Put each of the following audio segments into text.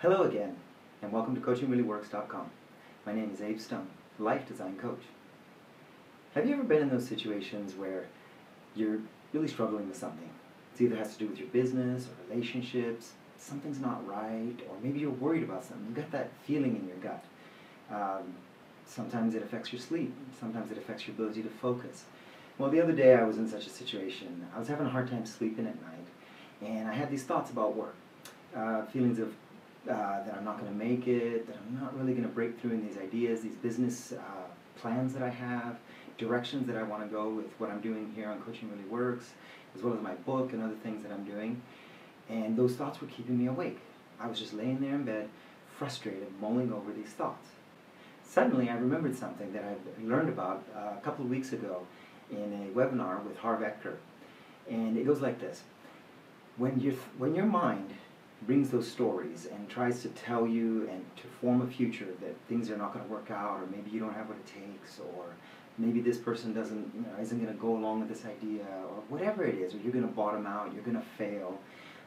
Hello again, and welcome to CoachingReallyWorks.com. My name is Abe Stone, Life Design Coach. Have you ever been in those situations where you're really struggling with something? It either has to do with your business or relationships, something's not right, or maybe you're worried about something. You've got that feeling in your gut. Sometimes it affects your sleep, sometimes it affects your ability to focus. Well, the other day I was in such a situation. I was having a hard time sleeping at night, and I had these thoughts about work, feelings of that I'm not going to make it, that I'm not really going to break through in these ideas, these business plans that I have, directions that I want to go with what I'm doing here on Coaching Really Works, as well as my book and other things that I'm doing. And those thoughts were keeping me awake. I was just laying there in bed, frustrated, mulling over these thoughts. Suddenly I remembered something that I learned about a couple of weeks ago in a webinar with Eckhart. And it goes like this. When your mind brings those stories and tries to tell you and to form a future that things are not going to work out, or maybe you don't have what it takes, or maybe this person isn't going to go along with this idea, or whatever it is, or you're going to bottom out, you're going to fail.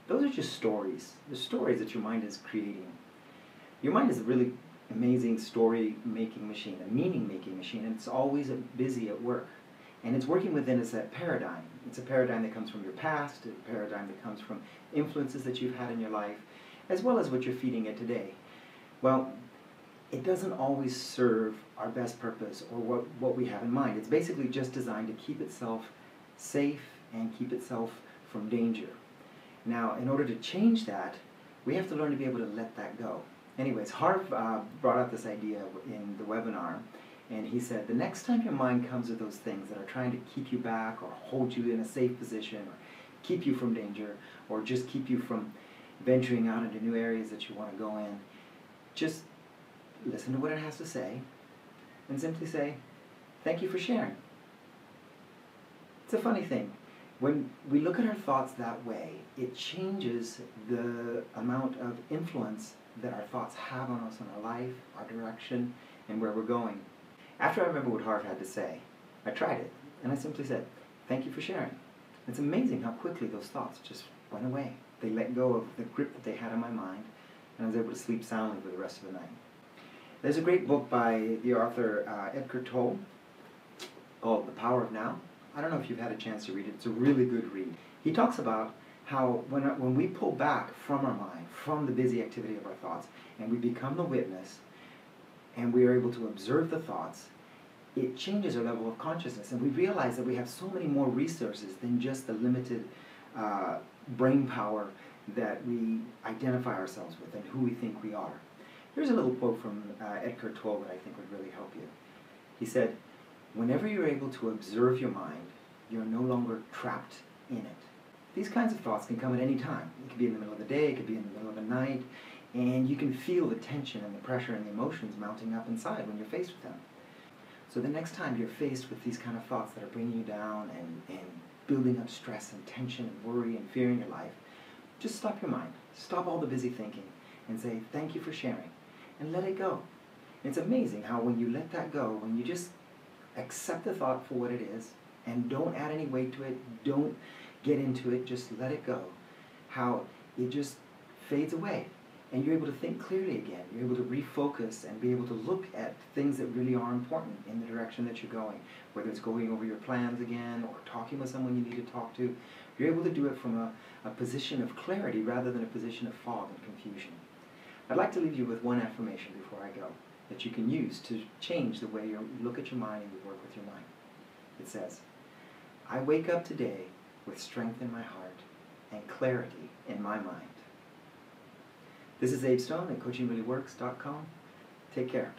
Those are just stories. The stories that your mind is creating. Your mind is a really amazing story-making machine, a meaning-making machine, and it's always busy at work. And it's working within us that paradigm. It's a paradigm that comes from your past, a paradigm that comes from influences that you've had in your life, as well as what you're feeding it today. Well, it doesn't always serve our best purpose or what we have in mind. It's basically just designed to keep itself safe and keep itself from danger. Now, in order to change that, we have to learn to be able to let that go. Anyways, Harv brought out this idea in the webinar, and he said, the next time your mind comes with those things that are trying to keep you back or hold you in a safe position or keep you from danger or just keep you from venturing out into new areas that you want to go in, just listen to what it has to say and simply say, thank you for sharing. It's a funny thing. When we look at our thoughts that way, it changes the amount of influence that our thoughts have on us, on our life, our direction, and where we're going. After I remember what Harv had to say, I tried it, and I simply said, thank you for sharing. It's amazing how quickly those thoughts just went away. They let go of the grip that they had on my mind, and I was able to sleep soundly for the rest of the night. There's a great book by the author Eckhart Tolle called The Power of Now. I don't know if you've had a chance to read it. It's a really good read. He talks about how when we pull back from our mind, from the busy activity of our thoughts, and we become the witness, and we are able to observe the thoughts, it changes our level of consciousness. And we realize that we have so many more resources than just the limited brain power that we identify ourselves with and who we think we are. Here's a little quote from Eckhart Tolle that I think would really help you. He said, whenever you're able to observe your mind, you're no longer trapped in it. These kinds of thoughts can come at any time. It could be in the middle of the day, it could be in the middle of the night, and you can feel the tension and the pressure and the emotions mounting up inside when you're faced with them. So the next time you're faced with these kind of thoughts that are bringing you down and building up stress and tension and worry and fear in your life, just stop your mind. Stop all the busy thinking and say, thank you for sharing, and let it go. It's amazing how when you let that go, when you just accept the thought for what it is and don't add any weight to it, don't get into it, just let it go, how it just fades away. And you're able to think clearly again. You're able to refocus and be able to look at things that really are important in the direction that you're going. Whether it's going over your plans again or talking with someone you need to talk to, you're able to do it from a position of clarity rather than a position of fog and confusion. I'd like to leave you with one affirmation before I go that you can use to change the way you look at your mind and you work with your mind. It says, I wake up today with strength in my heart and clarity in my mind. This is Abe Stone at CoachingReallyWorks.com. Take care.